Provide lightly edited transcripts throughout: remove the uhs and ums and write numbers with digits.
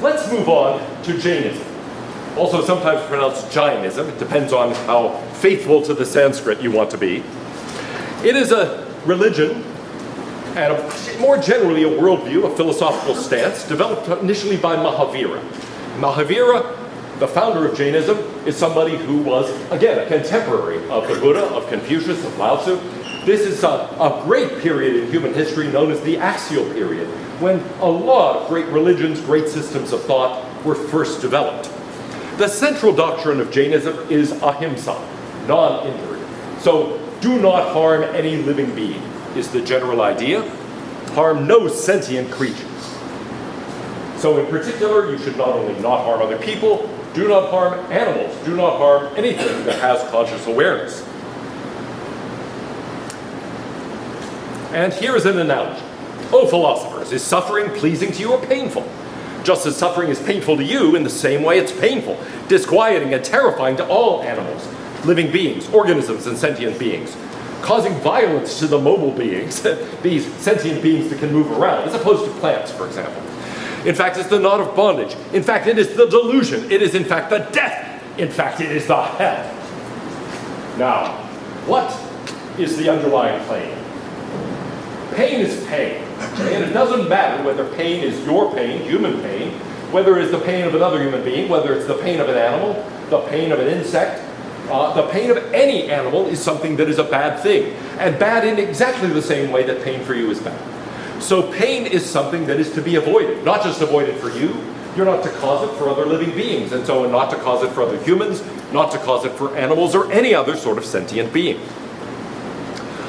let's move on to Jainism. Also sometimes pronounced Jainism. It depends on how faithful to the Sanskrit you want to be. It is a religion and more generally a worldview, a philosophical stance, developed initially by Mahavira. Mahavira, the founder of Jainism, is somebody who was, again, a contemporary of the Buddha, of Confucius, of Lao Tzu. This is a great period in human history known as the axial period, when a lot of great religions, great systems of thought were first developed. The central doctrine of Jainism is ahimsa, non-injury. So do not harm any living being is the general idea. Harm no sentient creatures. So in particular, you should not only not harm other people, do not harm animals, do not harm anything that has conscious awareness. And here is an analogy. O philosophers, is suffering pleasing to you or painful? Just as suffering is painful to you, in the same way it's painful, disquieting and terrifying to all animals, living beings, organisms, and sentient beings, causing violence to the mobile beings, these sentient beings that can move around, as opposed to plants, for example. In fact, it's the knot of bondage. In fact, it is the delusion. It is, in fact, the death. In fact, it is the hell. Now, what is the underlying claim? Pain is pain. And it doesn't matter whether pain is your pain, human pain, whether it's the pain of another human being, whether it's the pain of an animal, the pain of an insect. The pain of any animal is something that is a bad thing. And bad in exactly the same way that pain for you is bad. So pain is something that is to be avoided. Not just avoided for you. You're not to cause it for other living beings. And so not to cause it for other humans, not to cause it for animals or any other sort of sentient being.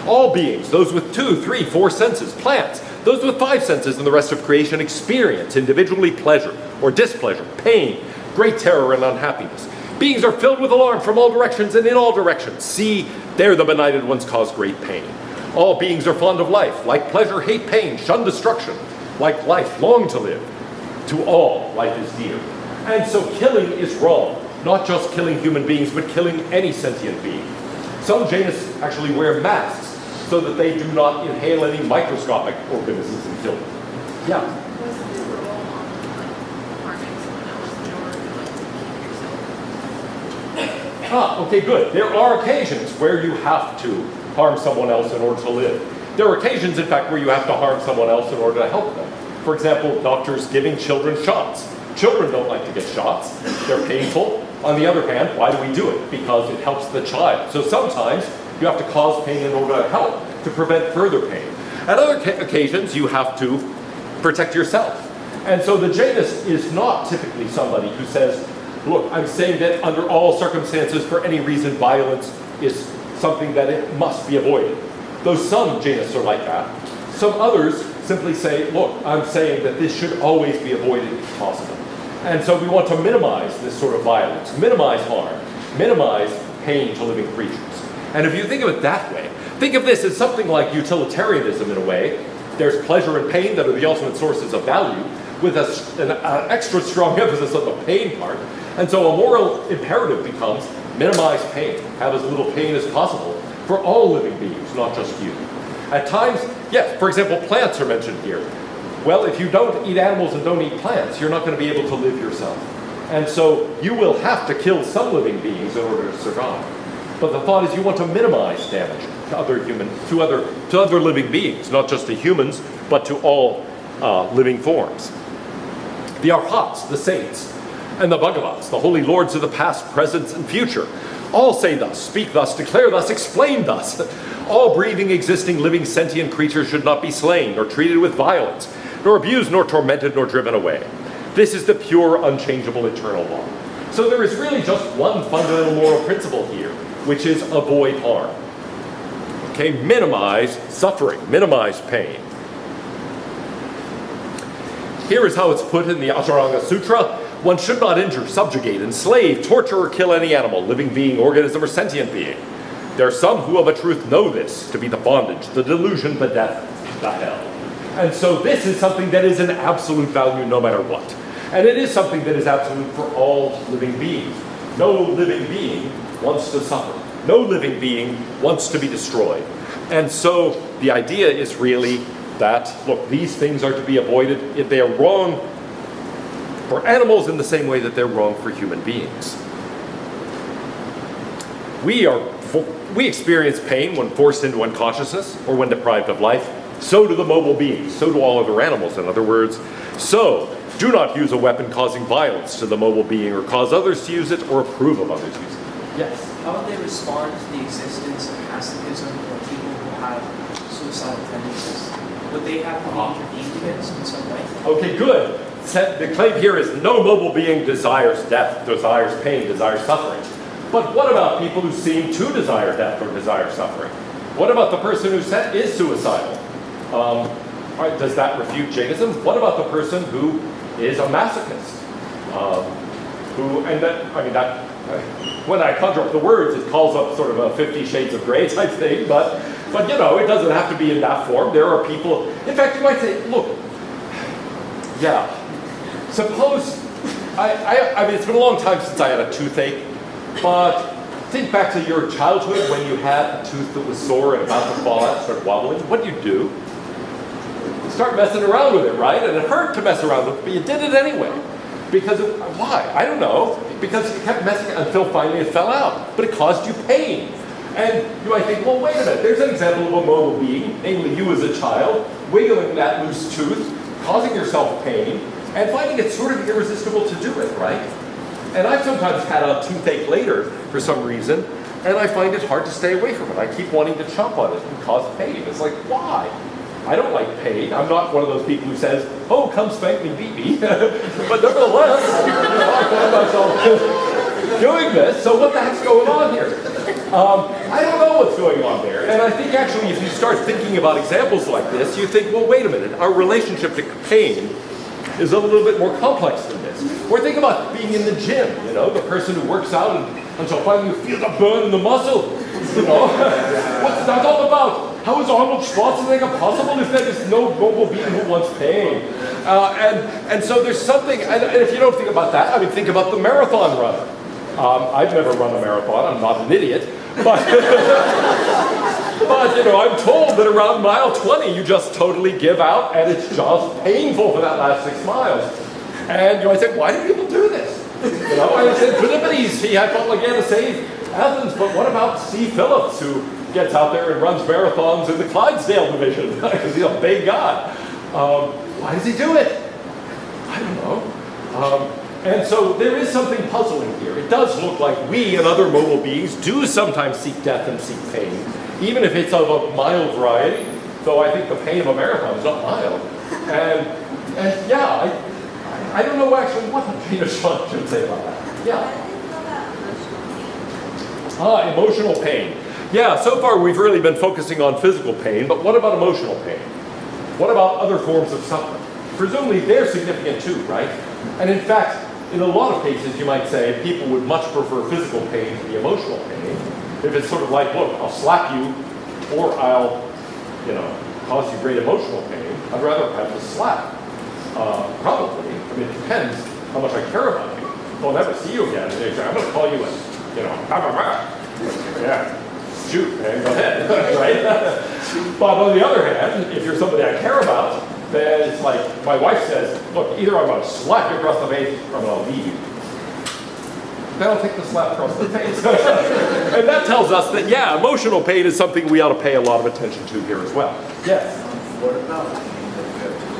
All beings, those with 2, 3, 4 senses, plants, those with 5 senses and the rest of creation experience individually pleasure or displeasure, pain, great terror and unhappiness. Beings are filled with alarm from all directions and in all directions. See, there the benighted ones cause great pain. All beings are fond of life. Like pleasure, hate pain, shun destruction. Like life, long to live. To all, life is dear. And so killing is wrong. Not just killing human beings, but killing any sentient being. Some Jainists actually wear masks so that they do not inhale any microscopic organisms and kill them. Yeah? Okay, good. There are occasions where you have to harm someone else in order to live. There are occasions, in fact, where you have to harm someone else in order to help them. For example, doctors giving children shots. Children don't like to get shots. They're painful. On the other hand, why do we do it? Because it helps the child. So sometimes you have to cause pain in order to help, to prevent further pain. At other occasions, you have to protect yourself. And so the Jainist is not typically somebody who says, look, I'm saying that under all circumstances, for any reason, violence is something that it must be avoided. Though some Jainists are like that. Some others simply say, look, I'm saying that this should always be avoided if possible. And so we want to minimize this sort of violence, minimize harm, minimize pain to living creatures. And if you think of it that way, think of this as something like utilitarianism in a way. There's pleasure and pain that are the ultimate sources of value, with an extra strong emphasis on the pain part. And so a moral imperative becomes minimize pain, have as little pain as possible for all living beings, not just you. At times, yes, for example, plants are mentioned here. Well, if you don't eat animals and don't eat plants, you're not going to be able to live yourself. And so you will have to kill some living beings in order to survive. But the thought is you want to minimize damage to other living beings, not just to humans, but to all living forms. The Arhats, the saints, and the Bhagavats, the holy lords of the past, present, and future, all say thus, speak thus, declare thus, explain thus. All breathing, existing, living, sentient creatures should not be slain, nor treated with violence, nor abused, nor tormented, nor driven away. This is the pure, unchangeable, eternal law. So there is really just one fundamental moral principle here, which is avoid harm. Okay, minimize suffering, minimize pain. Here is how it's put in the Asharanga Sutra. One should not injure, subjugate, enslave, torture, or kill any animal, living being, organism, or sentient being. There are some who of a truth know this to be the bondage, the delusion, the death, the hell. And so this is something that is an absolute value no matter what. And it is something that is absolute for all living beings. No living being wants to suffer. No living being wants to be destroyed. And so the idea is really that, look, these things are to be avoided. If they are wrong for animals in the same way that they're wrong for human beings. We experience pain when forced into unconsciousness or when deprived of life. So do the mobile beings. So do all other animals, in other words. So, do not use a weapon causing violence to the mobile being or cause others to use it or approve of others using it. Yes? How would they respond to the existence of pacifism or people who have suicidal tendencies? Would they have to be intervened against in some way? Okay, good. The claim here is no mobile being desires death, desires pain, desires suffering. But what about people who seem to desire death or desire suffering? What about the person who is suicidal? Does that refute Jainism? What about the person who is a masochist? When I conjure up the words, it calls up sort of a 50 Shades of Grey type thing, but you know, it doesn't have to be in that form. There are people, in fact, you might say, look, yeah, suppose, I mean, it's been a long time since I had a toothache, but think back to your childhood when you had a tooth that was sore and about to fall out, start wobbling. What do? You start messing around with it, right? And it hurt to mess around with it, but you did it anyway. Because why? I don't know. Because you kept messing until finally it fell out. But it caused you pain. And you might think, well, wait a minute. There's an example of a mobile being, namely you as a child, wiggling that loose tooth, causing yourself pain, and finding it sort of irresistible to do it, right? And I've sometimes had a toothache later for some reason, and I find it hard to stay away from it. I keep wanting to chomp on it and cause pain. It's like, why? I don't like pain. I'm not one of those people who says, oh, come spank me, beat me. But nevertheless, I find myself doing this, so what the heck's going on here? I don't know what's going on there. And I think actually if you start thinking about examples like this, you think, well, wait a minute, our relationship to pain is a little bit more complex than this. Or think about being in the gym, you know, the person who works out until finally you feel the burn in the muscle. You know, what's that all about? How is Arnold Schwarzenegger possible if there is no mobile being who wants pain? And so there's something, and if you don't think about that, I mean, think about the marathon runner. I've never run a marathon, I'm not an idiot, but, but you know, I'm told that around mile 20 you just totally give out and it's just painful for that last 6 miles. And you know, I said, why do people do this? You know, I said, Philippides, he had felt like he had to save Athens, but what about C. Phillips, who gets out there and runs marathons in the Clydesdale division, because he's a big guy. Why does he do it? I don't know. And so there is something puzzling here. It does look like we and other mobile beings do sometimes seek death and seek pain, even if it's of a mild variety, though I think the pain of a marathon is not mild. And yeah, I don't know actually what the pain of Sean should say about that. Yeah. Emotional pain. Yeah, so far we've really been focusing on physical pain, but what about emotional pain? What about other forms of suffering? Presumably they're significant too, right? And in fact, in a lot of cases you might say people would much prefer physical pain to the emotional pain. If it's sort of like, look, I'll slap you or I'll, you know, cause you great emotional pain, I'd rather have the slap. Probably. I mean, it depends how much I care about you. If I'll never see you again, I'm going to call you a, you know, yeah. Shoot, man, go ahead, right? But on the other hand, if you're somebody I care about, then it's like my wife says, look, either I'm going to slap you across the face or I'm going to leave you. Then I'll take the slap across the face. And that tells us that, yeah, emotional pain is something we ought to pay a lot of attention to here as well. Yes? What about pain that you have to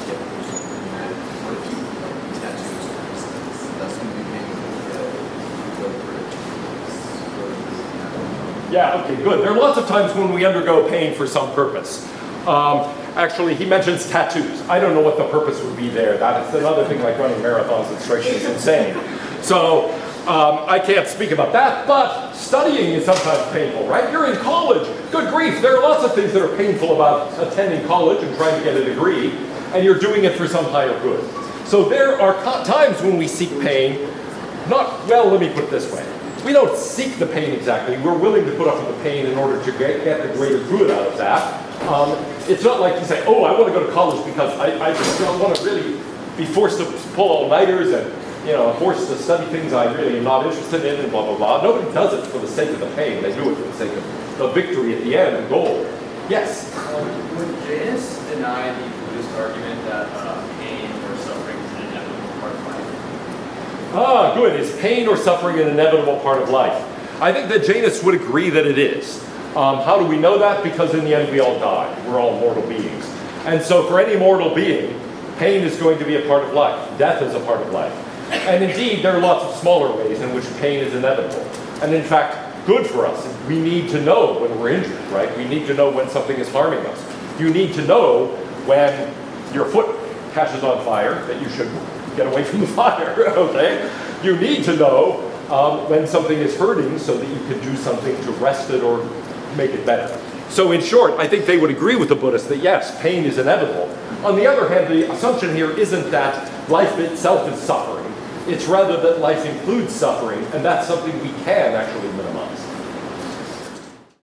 get what if you tattoos, for instance? That's going to be painful to go through. Yeah, okay, good. There are lots of times when we undergo pain for some purpose. Actually, he mentions tattoos. I don't know what the purpose would be there. That is another thing like running marathons that strikes me as insane. So I can't speak about that, but studying is sometimes painful, right? You're in college. Good grief. There are lots of things that are painful about attending college and trying to get a degree, and you're doing it for some higher good. So there are times when we seek pain, well, let me put it this way. We don't seek the pain exactly. We're willing to put up with the pain in order to get the greater good out of that. It's not like you say, oh, I want to go to college because I just don't want to really be forced to pull all-nighters and, you know, forced to study things I really am not interested in and blah, blah, blah. Nobody does it for the sake of the pain. They do it for the sake of the victory at the end, the goal. Yes? Would Jainists deny the Buddhist argument that pain or suffering is an Good. Is pain or suffering an inevitable part of life? I think that Jainists would agree that it is. How do we know that? Because in the end we all die. We're all mortal beings. And so for any mortal being, pain is going to be a part of life. Death is a part of life. And indeed, there are lots of smaller ways in which pain is inevitable. And in fact, good for us. We need to know when we're injured, right? We need to know when something is harming us. You need to know when your foot catches on fire that you should get away from the fire, okay? You need to know when something is hurting so that you can do something to rest it or make it better. So in short, I think they would agree with the Buddhists that yes, pain is inevitable. On the other hand, the assumption here isn't that life itself is suffering. It's rather that life includes suffering, and that's something we can actually minimize.